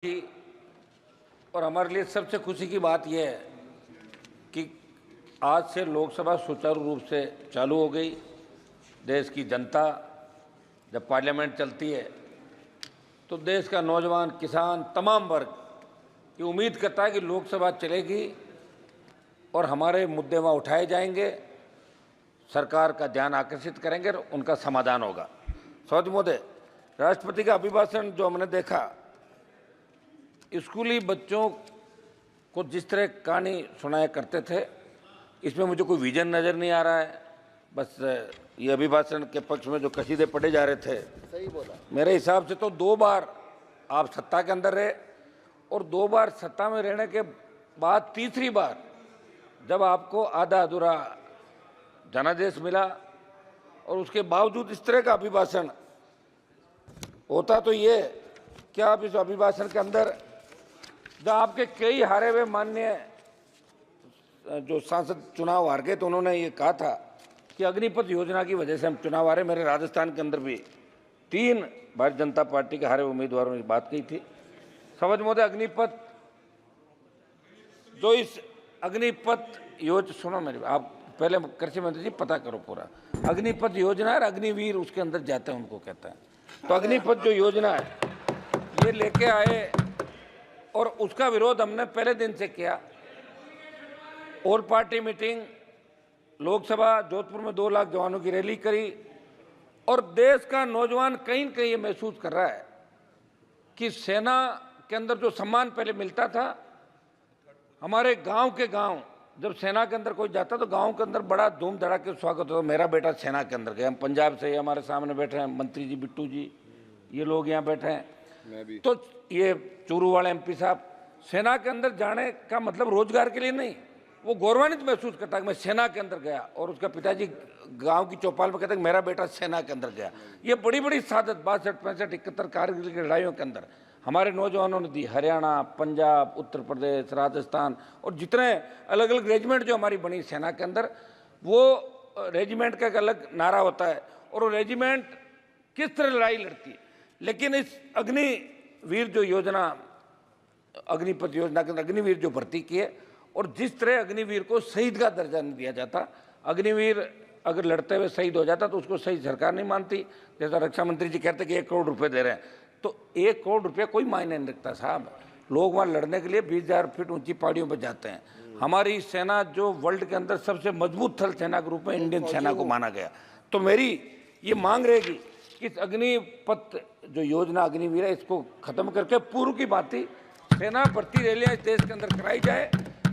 की। और हमारे लिए सबसे खुशी की बात यह है कि आज से लोकसभा सुचारू रूप से चालू हो गई। देश की जनता जब पार्लियामेंट चलती है तो देश का नौजवान, किसान, तमाम वर्ग ये उम्मीद करता है कि लोकसभा चलेगी और हमारे मुद्दे वहाँ उठाए जाएंगे, सरकार का ध्यान आकर्षित करेंगे और उनका समाधान होगा। सभापति महोदय, राष्ट्रपति का अभिभाषण जो हमने देखा, स्कूली बच्चों को जिस तरह कहानी सुनाया करते थे, इसमें मुझे कोई विजन नज़र नहीं आ रहा है। बस ये अभिभाषण के पक्ष में जो कसीदे पढ़े जा रहे थे, सही बोला। मेरे हिसाब से तो 2 बार आप सत्ता के अंदर रहे और 2 बार सत्ता में रहने के बाद तीसरी बार जब आपको आधा अधूरा जनादेश मिला और उसके बावजूद इस तरह का अभिभाषण होता, तो ये क्या आप इस अभिभाषण के अंदर जब आपके कई हारे हुए माननीय जो सांसद चुनाव हार गए तो उन्होंने ये कहा था कि अग्निपथ योजना की वजह से हम चुनाव हारे। मेरे राजस्थान के अंदर भी 3 भारतीय जनता पार्टी के हारे उम्मीदवारों ने बात कही थी। सभापति महोदय, अग्निपथ जो इस अग्निपथ योजना, सुनो मेरी, आप पहले कृषि मंत्री जी पता करो पूरा। अग्निपथ योजना है, अग्निवीर उसके अंदर जाते हैं, उनको कहते हैं। तो अग्निपथ जो योजना है ये लेके आए और उसका विरोध हमने पहले दिन से किया। All party meeting, Lok Sabha Jodhpur में 2 लाख जवानों की रैली करी और देश का नौजवान कहीं न कहीं ये महसूस कर रहा है कि सेना के अंदर जो सम्मान पहले मिलता था, हमारे गांव के गांव जब सेना के अंदर कोई जाता तो गांव के अंदर बड़ा धूम धड़ाके स्वागत होता। मेरा बेटा सेना के अंदर गया। हम पंजाब से, हमारे सामने बैठे हैं मंत्री जी, बिट्टू जी, ये लोग यहाँ बैठे हैं। तो ये चूरू वाले एमपी साहब, सेना के अंदर जाने का मतलब रोजगार के लिए नहीं, वो गौरवान्वित महसूस करता है कि मैं सेना के अंदर गया। और उसका पिताजी गांव की चौपाल में कहते हैं मेरा बेटा सेना के अंदर गया। ये बड़ी बड़ी सादत 62, 65, 71 कारगिल की लड़ाइयों के अंदर हमारे नौजवानों ने दी। हरियाणा, पंजाब, उत्तर प्रदेश, राजस्थान और जितने अलग अलग रेजिमेंट जो हमारी बनी सेना के अंदर, वो रेजिमेंट का एक अलग नारा होता है और वो रेजिमेंट किस तरह लड़ाई लड़ती है। लेकिन इस अग्निवीर जो योजना, अग्निपथ योजना के अंदर अग्निवीर जो भर्ती की है और जिस तरह अग्निवीर को शहीद का दर्जा नहीं दिया जाता, अग्निवीर अगर लड़ते हुए शहीद हो जाता तो उसको शहीद सरकार नहीं मानती। जैसा रक्षा मंत्री जी कहते कि 1 करोड़ रुपए दे रहे हैं, तो 1 करोड़ रुपया कोई मायने नहीं रखता साहब। लोग वहाँ लड़ने के लिए 20,000 फीट ऊंची पहाड़ियों पर जाते हैं। हमारी सेना जो वर्ल्ड के अंदर सबसे मजबूत थल सेना के रूप में इंडियन सेना को माना गया। तो मेरी ये मांग रहेगी कि इस अग्निपथ जो योजना अग्निवीर है, इसको खत्म करके पूर्व की भांति सेना भर्ती रैलियां इस देश के अंदर कराई जाए,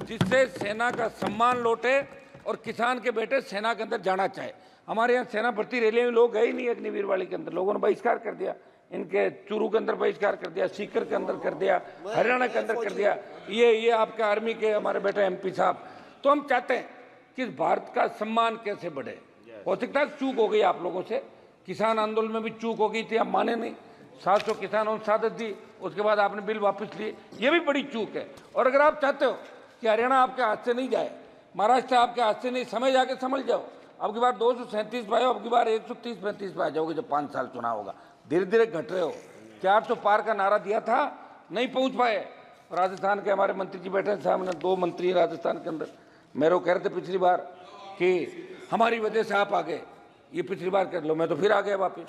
जिससे सेना का सम्मान लौटे और किसान के बेटे सेना के अंदर जाना चाहे। हमारे यहाँ सेना भर्ती रैलियां में लोग गए ही नहीं अग्निवीर वाली के अंदर। लोगों ने बहिष्कार कर दिया, इनके चूरू के अंदर बहिष्कार कर दिया, सीकर के अंदर कर दिया, हरियाणा के अंदर कर दिया। ये आपके आर्मी के हमारे बेटे एमपी साहब। तो हम चाहते हैं कि भारत का सम्मान कैसे बढ़े। हो सकता है चूक हो गई आप लोगों से, किसान आंदोलन में भी चूक हो गई थी, आप माने नहीं। 700 किसानों ने शहादत दी, उसके बाद आपने बिल वापस लिए, ये भी बड़ी चूक है। और अगर आप चाहते हो कि हरियाणा आपके हाथ से नहीं जाए, महाराष्ट्र आपके हाथ से नहीं, समय जाके समझ जाओ। अब की बार 237 पे आओ, अब की बार 130-135 पे आ जाओगे जब 5 साल चुनाव होगा। धीरे धीरे घट रहे हो। 400 पार का नारा दिया था, नहीं पहुंच पाए। राजस्थान के हमारे मंत्री जी बैठे सामने, 2 मंत्री राजस्थान के अंदर, मेरे को कह रहे थे पिछली बार कि हमारी वजह से आप आ गए, ये पिछली बार कर लो। मैं तो फिर आ गया वापिस,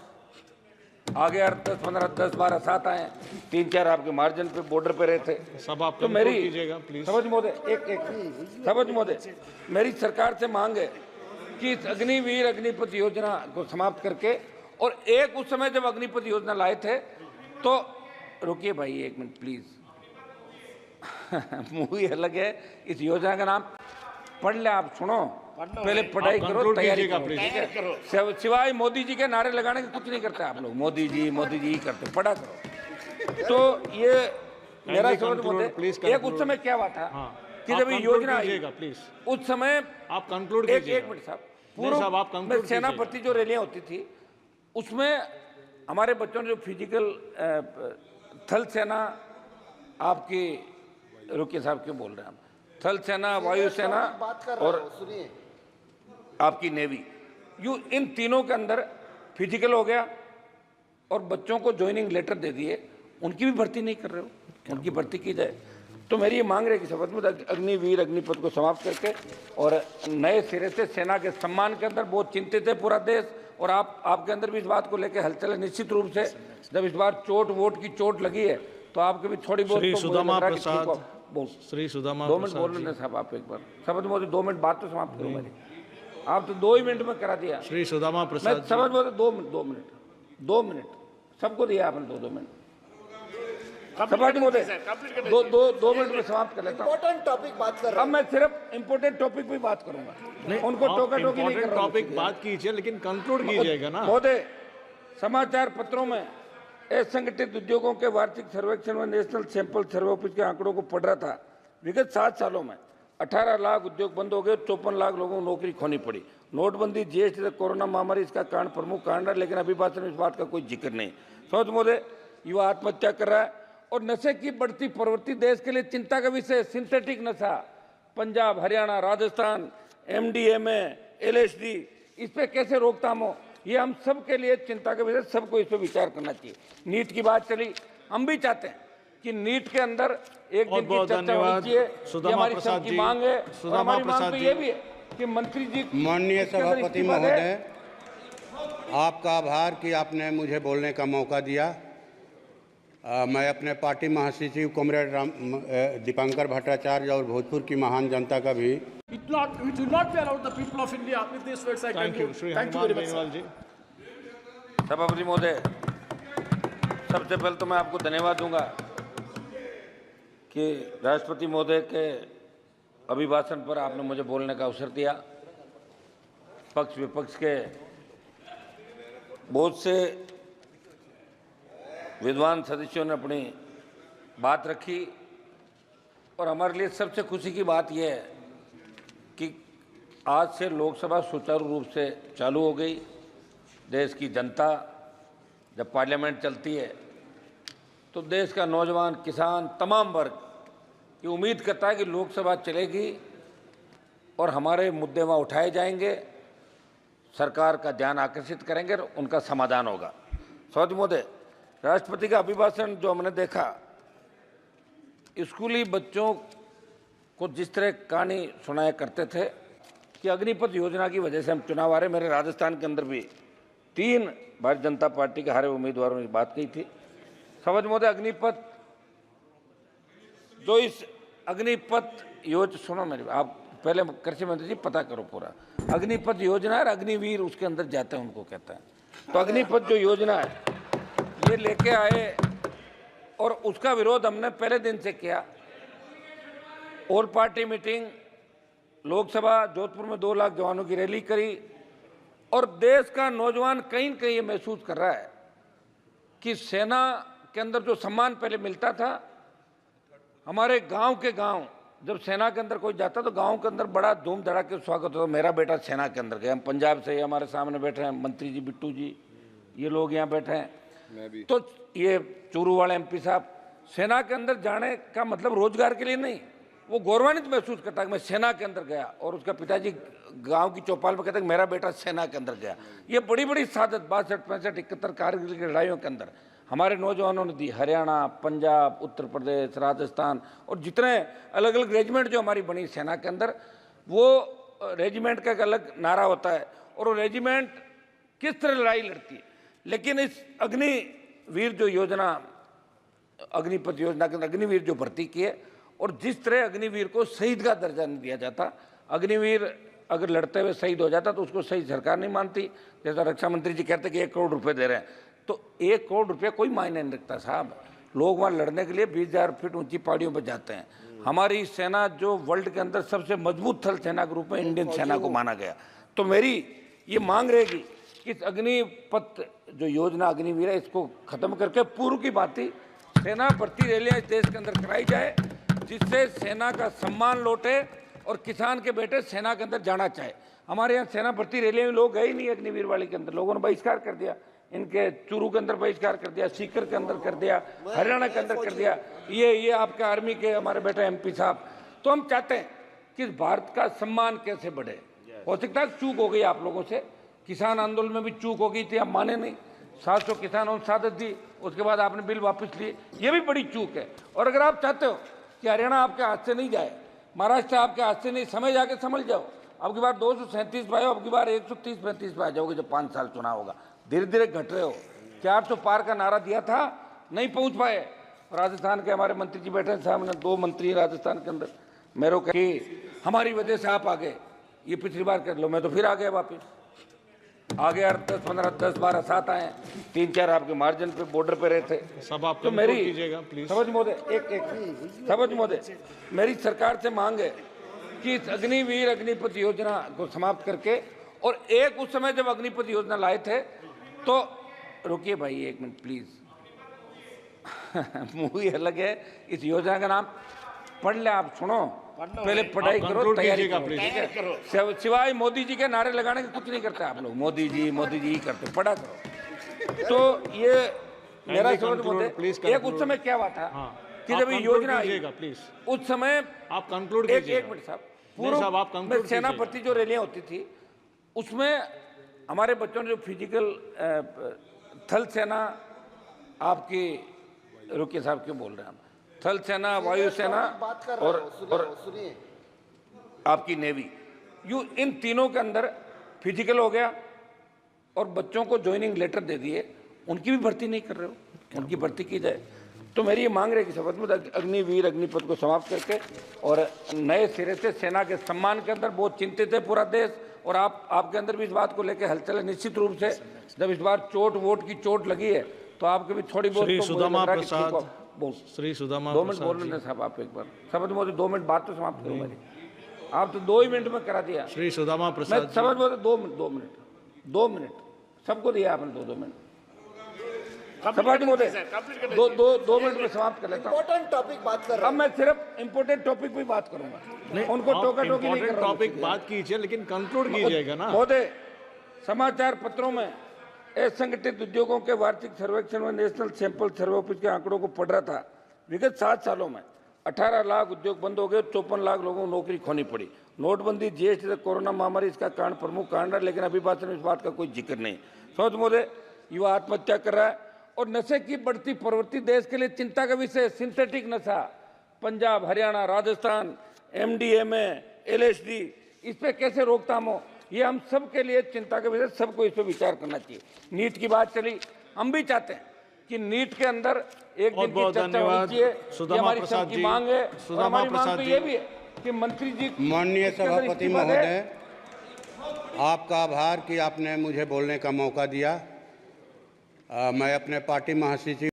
आ गया 10, 15, 10, 12, 7 आए, 3-4 आपके मार्जिन पे बॉर्डर पे रहे थे। सब आप तो मेरी समझ महोदय, समझ महोदय, मेरी सरकार से मांग है कि इस अग्निवीर अग्निपथ योजना को समाप्त करके, और एक उस समय जब अग्निपथ योजना लाए थे तो, रुकिए भाई 1 मिनट प्लीज, मूवी अलग है, इस योजना का नाम पढ़ ले, आप सुनो, पहले पढ़ाई करो, तैयारी करो। सिवाय मोदी जी के नारे लगाने के कुछ नहीं करते आप लोग। मोदी जी ही करते, पढ़ा करो। तो ये मेरा समझ होते। एक उस समय क्या हुआ था कि जब ये योजना आई, उस समय आप कंक्लूड कीजिए। 1 मिनट साहब, पूर्व सेना भर्ती जो रैलियां होती थी उसमें हमारे बच्चों ने जो फिजिकल थल सेना आपकी, रुकिए साहब क्यों बोल रहे हैं, थल सेना, वायुसेना और आपकी नेवी, इन तीनों के अंदर फिजिकल हो गया और बच्चों को ज्वाइनिंग लेटर दे दिए, उनकी भी भर्ती नहीं कर रहे हो। उनकी भर्ती की जाए। तो मेरी ये मांग रही कि शपथ में अग्निवीर अग्निपथ को समाप्त करके और नए सिरे से सेना के सम्मान के अंदर बहुत चिंतित है पूरा देश, और आपके अंदर भी इस बात को लेकर हलचल है। निश्चित रूप से जब इस बार वोट की चोट लगी है तो आपके भी थोड़ी बहुत श्री तो सुदामा प्रसाद, श्री सुदामा 2 मिनट बोल रहे साहब आप एक बार। शपथ मोदी 2 मिनट बात तो समाप्त करो मेरी, आप तो 2 ही मिनट में करा दिया। श्री सुदामा मैं प्रसाद समझ बोलते 2 मिनट सबको दिया आपने 2 मिनट। सभापति महोदय 2 मिनट में समाप्त कर लेता हूँ। इम्पोर्टेंट टॉपिक बात कर रहे अब मैं सिर्फ इम्पोर्टेंट टॉपिक पे बात करूंगा, उनको टोका टोकी नहीं कर रहा हूं। टॉपिक बात कीजिए लेकिन कंक्लूड कीजिएगा ना। महोदय, समाचार पत्रों में असंगठित उद्योगों के वार्षिक सर्वेक्षण में नेशनल सैंपल सर्वे ऑफिस के आंकड़ों को पढ़ रहा था। विगत 7 सालों में 18 लाख उद्योग बंद हो गए, 54 लाख लोगों को नौकरी खोनी पड़ी। नोटबंदी, जीएसटी तक कोरोना महामारी इसका कारण, प्रमुख कारण है, लेकिन अभिभाषण में इस बात का कोई जिक्र नहीं। समझ महोदय, युवा आत्महत्या कर रहा है और नशे की बढ़ती प्रवृत्ति देश के लिए चिंता का विषय। सिंथेटिक नशा पंजाब, हरियाणा, राजस्थान, एमडीएमए, एलएसडी, इस पे कैसे रोकथाम हो, ये हम सब के लिए चिंता का विषय। सबको इस पे विचार करना चाहिए। नीट की बात चली, हम भी चाहते हैं कि नीट के अंदर एक दिन की चर्चा होनी चाहिए। ये हमारी सबकी मांग है। हमारी मांग तो ये भी है कि मंत्री जी, माननीय सभापति महोदय, आपका आभार कि आपने मुझे बोलने का मौका दिया। मैं अपने पार्टी महासचिव कॉमरेड दीपांकर भट्टाचार्य और भोजपुर की महान जनता का भी सभापति महोदय, सबसे पहले तो मैं आपको धन्यवाद दूंगा कि राष्ट्रपति महोदय के अभिभाषण पर आपने मुझे बोलने का अवसर दिया। पक्ष विपक्ष के बहुत से विद्वान सदस्यों ने अपनी बात रखी और हमारे लिए सबसे खुशी की बात यह है कि आज से लोकसभा सुचारू रूप से चालू हो गई। देश की जनता जब पार्लियामेंट चलती है तो देश का नौजवान, किसान, तमाम वर्ग ये उम्मीद करता है कि लोकसभा चलेगी और हमारे मुद्दे वहाँ उठाए जाएंगे, सरकार का ध्यान आकर्षित करेंगे और उनका समाधान होगा। सभापति महोदय, राष्ट्रपति का अभिभाषण जो हमने देखा, स्कूली बच्चों को जिस तरह कहानी सुनाया करते थे कि अग्निपथ योजना की वजह से हम चुनाव हारे। मेरे राजस्थान के अंदर भी 3 भारतीय जनता पार्टी के हारे उम्मीदवारों ने बात कही थी। समझ महोदय, अग्निपथ जो इस अग्निपथ योजना, सुनो मेरी, आप पहले कृषि मंत्री जी पता करो पूरा। अग्निपथ योजना है, अग्निवीर उसके अंदर जाते हैं उनको कहता है। तो अग्निपथ जो योजना है ये लेके आए और उसका विरोध हमने पहले दिन से किया। All party meeting, Lok Sabha Jodhpur में 2 लाख जवानों की रैली करी और देश का नौजवान कहीं न कहीं ये महसूस कर रहा है कि सेना के अंदर जो सम्मान पहले मिलता था, हमारे गांव के गांव जब सेना के अंदर कोई जाता तो गांव के अंदर बड़ा धूम धड़ाके स्वागत होता। मेरा बेटा सेना के अंदर गया। हम पंजाब से, हमारे सामने बैठे हैं मंत्री जी, बिट्टू जी, ये लोग यहाँ बैठे हैं। तो ये चूरू वाले एमपी साहब, सेना के अंदर जाने का मतलब रोजगार के लिए नहीं, वो गौरवान्वित महसूस करता है कि मैं सेना के अंदर गया। और उसका पिताजी गांव की चौपाल में कहते हैं मेरा बेटा सेना के अंदर गया। ये बड़ी बड़ी सादत 62, 65, 71 कारगिल की लड़ाइयों के अंदर हमारे नौजवानों ने दी। हरियाणा, पंजाब, उत्तर प्रदेश, राजस्थान और जितने अलग अलग रेजिमेंट जो हमारी बनी सेना के अंदर, वो रेजिमेंट का एक अलग नारा होता है और वो रेजिमेंट किस तरह लड़ाई लड़ती है। लेकिन इस अग्निवीर जो योजना, अग्निपथ योजना के अंदर अग्निवीर जो भर्ती की है और जिस तरह अग्निवीर को शहीद का दर्जा नहीं दिया जाता, अग्निवीर अगर लड़ते हुए शहीद हो जाता तो उसको शहीद सरकार नहीं मानती। जैसा रक्षा मंत्री जी कहते कि 1 करोड़ रुपए दे रहे हैं, तो 1 करोड़ रुपये कोई मायने नहीं रखता साहब। लोग वहाँ लड़ने के लिए 20,000 फीट ऊंची पहाड़ियों पर जाते हैं। हमारी सेना जो वर्ल्ड के अंदर सबसे मजबूत थल सेना के रूप में इंडियन सेना को माना गया। तो मेरी ये मांग रहेगी कि इस अग्निपथ जो योजना अग्निवीर है इसको खत्म करके पूर्व की भांति सेना भर्ती रैलियां इस देश के अंदर कराई जाए, जिससे सेना का सम्मान लौटे और किसान के बेटे सेना के अंदर जाना चाहे। हमारे यहाँ सेना भर्ती रैलियां में लोग गए ही नहीं अग्निवीर वाली के अंदर। लोगों ने बहिष्कार कर दिया, इनके चूरू के अंदर बहिष्कार कर दिया, सीकर के अंदर कर दिया, हरियाणा के अंदर कर दिया। ये आपके आर्मी के हमारे बेटे एमपी साहब। तो हम चाहते हैं कि भारत का सम्मान कैसे बढ़े। हो सकता है चूक हो गई आप लोगों से, किसान आंदोलन में भी चूक हो गई थी, आप माने नहीं, 700 किसानों को शहादत दी, उसके बाद आपने बिल वापस लिए, ये भी बड़ी चूक है। और अगर आप चाहते हो कि हरियाणा आपके हाथ से नहीं जाए, महाराष्ट्र आपके हाथ से नहीं, समय जाके समझ जाओ। अब की बार 237 पे आए हो, अब की बार 130-35 पे आ जाओगे जब 5 साल चुनाव होगा। धीरे धीरे घट रहे हो। 400 पार का नारा दिया था, नहीं पहुंच पाए। राजस्थान के हमारे मंत्री जी बैठे, सामने 2 मंत्री राजस्थान के अंदर, मेरे को कि हमारी वजह से आप आ गए, ये पिछली बार कर लो, मैं तो फिर आ गया वापिस। आ गया 10-15, 10-12 7 आए, 3-4 आपके मार्जिन पे बॉर्डर पे रहे थे। सब आप तो मेरी कीजिएगा प्लीज। समझ मोदय, एक समझ मोदय, मेरी सरकार से मांग है कि इस अग्निवीर अग्निपथ योजना को समाप्त करके, और एक उस समय जब अग्निपथ योजना लाए थे तो, रुकिए भाई 1 मिनट प्लीज, मूवी अलग है, इस योजना का नाम पढ़ ले, आप सुनो, पहले पढ़ाई करो, तैयारी करो, ठीक है? सिवाय मोदी जी के नारे लगाने के कुछ नहीं करते आप लोग, मोदी जी ही करते, पढ़ा करो। तो ये मेरा समझ मोदय, एक उस समय क्या हुआ था कि जब ये योजना आई, प्लीज उस समय आप कंक्लूड एक कीजिएगा। मिनट साहब, साहब, आप पूर्व conclude में सेना भर्ती जो रैलियां होती थी, उसमें हमारे बच्चों ने जो फिजिकल थल सेना, आपकी, रुकिए साहब क्यों बोल रहे हैं हम, थल सेना, वायुसेना और आपकी नेवी, इन तीनों के अंदर फिजिकल हो गया और बच्चों को ज्वाइनिंग लेटर दे दिए, उनकी भी भर्ती नहीं कर रहे हो, उनकी भर्ती की जाए। तो मेरी ये मांग रही है कि शपथ में अग्निवीर अग्निपथ को समाप्त करके और नए सिरे से सेना के सम्मान के अंदर बहुत चिंतित है पूरा देश, और आपके अंदर भी इस बात को लेकर हलचल है। निश्चित रूप से जब इस बार वोट की चोट लगी है तो आपके भी थोड़ी बहुत श्री तो सुदामा मुझे लग रहा है कि प्रसाद, ठीक हो। श्री सुदामा 2 मिनट प्रसाद बोल रहे थे साहब आप, एक बार शपथ मोदी 2 मिनट बात तो समाप्त करो मेरी, आप तो 2 ही मिनट में करा दिया। श्री सुदामा मैं प्रसाद समझ मोदी 2 मिनट सबको दिया आपने, 2 मिनट समाज मोदी, 2 मिनट में समाप्त कर लेता हूँ। इम्पोर्टेंट टॉपिक बात कर रहे अब मैं सिर्फ इम्पोर्टेंट टॉपिक पे बात करूंगा, उनको टोका टोकी नहीं कर रहा हूं। टॉपिक बात कीजिए, लेकिन कंक्लूड कीजिएगा ना। महोदय, समाचार पत्रों में असंगठित उद्योगों के वार्षिक सर्वेक्षण में नेशनल सैंपल सर्वे ऑफिस के आंकड़ों को पढ़ रहा था। विगत 7 सालों में 18 लाख उद्योग बंद हो गए, 54 लाख लोगों को नौकरी खोनी पड़ी। नोटबंदी, जीएसटी से कोरोना महामारी इसका कारण, प्रमुख कारण है, लेकिन अभी बात में इस बात का कोई जिक्र नहीं। समझ मोदय, युवा आत्महत्या कर रहा है और नशे की बढ़ती प्रवृत्ति देश के लिए चिंता का विषय। सिंथेटिक नशा, पंजाब, हरियाणा, राजस्थान, MDMA, LSD, इस पे कैसे रोकथाम हो, ये हम सब के लिए चिंता का विषय, सबको इस पे विचार करना चाहिए। नीट की बात चली, हम भी चाहते हैं कि नीट के अंदर एक दिन की चर्चा होनी चाहिए, ये हमारी सबकी मांग है। और हमारी मांग तो ये भी है कि मंत्री जी, माननीय सभापति महोदय, आपका आभार कि आपने मुझे बोलने का मौका दिया। मैं अपने पार्टी महासचिव